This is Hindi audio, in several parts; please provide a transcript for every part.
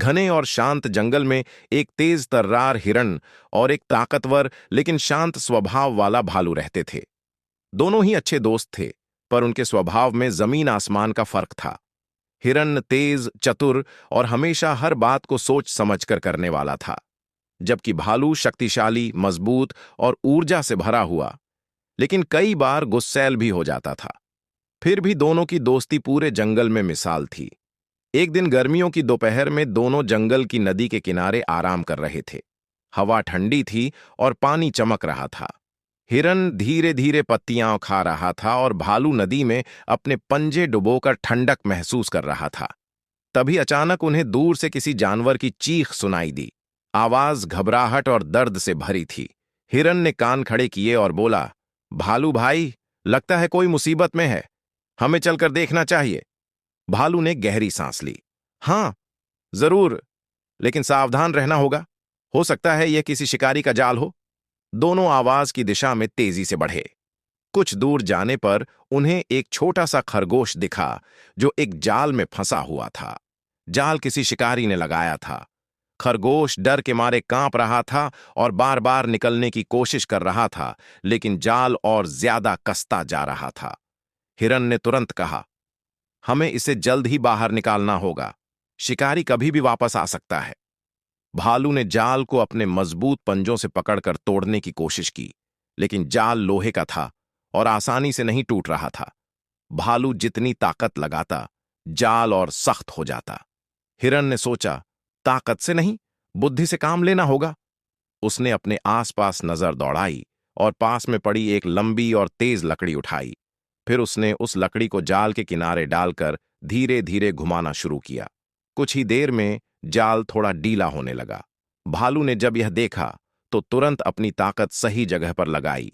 घने और शांत जंगल में एक तेज तर्रार हिरण और एक ताकतवर लेकिन शांत स्वभाव वाला भालू रहते थे। दोनों ही अच्छे दोस्त थे, पर उनके स्वभाव में जमीन आसमान का फर्क था। हिरण तेज, चतुर और हमेशा हर बात को सोच समझकर करने वाला था, जबकि भालू शक्तिशाली, मजबूत और ऊर्जा से भरा हुआ, लेकिन कई बार गुस्सैल भी हो जाता था। फिर भी दोनों की दोस्ती पूरे जंगल में मिसाल थी। एक दिन गर्मियों की दोपहर में दोनों जंगल की नदी के किनारे आराम कर रहे थे। हवा ठंडी थी और पानी चमक रहा था। हिरन धीरे धीरे पत्तियां खा रहा था और भालू नदी में अपने पंजे डुबोकर ठंडक महसूस कर रहा था। तभी अचानक उन्हें दूर से किसी जानवर की चीख सुनाई दी। आवाज घबराहट और दर्द से भरी थी। हिरन ने कान खड़े किए और बोला, भालू भाई, लगता है कोई मुसीबत में है। हमें चलकर देखना चाहिए। भालू ने गहरी सांस ली। हाँ, जरूर, लेकिन सावधान रहना होगा। हो सकता है यह किसी शिकारी का जाल हो। दोनों आवाज की दिशा में तेजी से बढ़े। कुछ दूर जाने पर उन्हें एक छोटा सा खरगोश दिखा, जो एक जाल में फंसा हुआ था। जाल किसी शिकारी ने लगाया था। खरगोश डर के मारे कांप रहा था और बार बार निकलने की कोशिश कर रहा था, लेकिन जाल और ज्यादा कसता जा रहा था। हिरन ने तुरंत कहा, हमें इसे जल्द ही बाहर निकालना होगा। शिकारी कभी भी वापस आ सकता है। भालू ने जाल को अपने मजबूत पंजों से पकड़कर तोड़ने की कोशिश की, लेकिन जाल लोहे का था और आसानी से नहीं टूट रहा था। भालू जितनी ताकत लगाता, जाल और सख्त हो जाता। हिरन ने सोचा, ताकत से नहीं, बुद्धि से काम लेना होगा। उसने अपने आसपास नजर दौड़ाई और पास में पड़ी एक लंबी और तेज लकड़ी उठाई। फिर उसने उस लकड़ी को जाल के किनारे डालकर धीरे धीरे घुमाना शुरू किया। कुछ ही देर में जाल थोड़ा ढीला होने लगा। भालू ने जब यह देखा तो तुरंत अपनी ताकत सही जगह पर लगाई।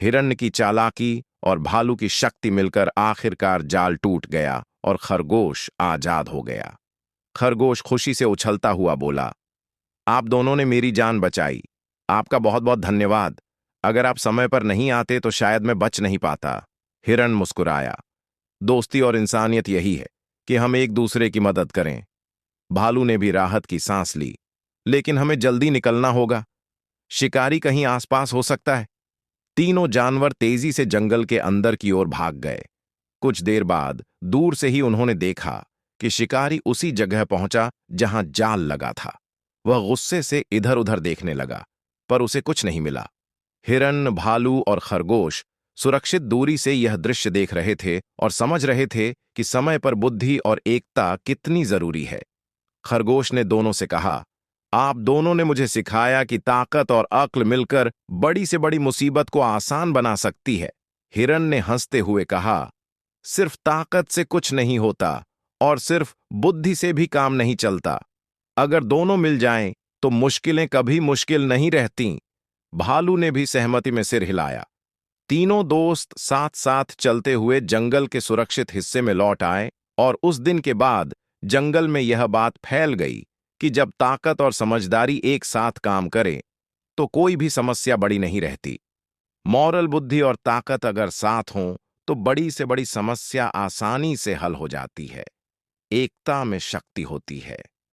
हिरण्य की चालाकी और भालू की शक्ति मिलकर आखिरकार जाल टूट गया और खरगोश आजाद हो गया। खरगोश खुशी से उछलता हुआ बोला, आप दोनों ने मेरी जान बचाई। आपका बहुत बहुत धन्यवाद। अगर आप समय पर नहीं आते तो शायद मैं बच नहीं पाता। हिरन मुस्कुराया। दोस्ती और इंसानियत यही है कि हम एक दूसरे की मदद करें। भालू ने भी राहत की सांस ली। लेकिन हमें जल्दी निकलना होगा। शिकारी कहीं आसपास हो सकता है। तीनों जानवर तेजी से जंगल के अंदर की ओर भाग गए। कुछ देर बाद दूर से ही उन्होंने देखा कि शिकारी उसी जगह पहुंचा जहां जाल लगा था। वह गुस्से से इधर उधर देखने लगा, पर उसे कुछ नहीं मिला। हिरन, भालू और खरगोश सुरक्षित दूरी से यह दृश्य देख रहे थे और समझ रहे थे कि समय पर बुद्धि और एकता कितनी जरूरी है। खरगोश ने दोनों से कहा, आप दोनों ने मुझे सिखाया कि ताकत और अक्ल मिलकर बड़ी से बड़ी मुसीबत को आसान बना सकती है। हिरन ने हंसते हुए कहा, सिर्फ ताकत से कुछ नहीं होता और सिर्फ बुद्धि से भी काम नहीं चलता। अगर दोनों मिल जाएं तो मुश्किलें कभी मुश्किल नहीं रहती। भालू ने भी सहमति में सिर हिलाया। तीनों दोस्त साथ साथ चलते हुए जंगल के सुरक्षित हिस्से में लौट आए और उस दिन के बाद जंगल में यह बात फैल गई कि जब ताकत और समझदारी एक साथ काम करे तो कोई भी समस्या बड़ी नहीं रहती। मॉरल बुद्धि और ताकत अगर साथ हों तो बड़ी से बड़ी समस्या आसानी से हल हो जाती है। एकता में शक्ति होती है।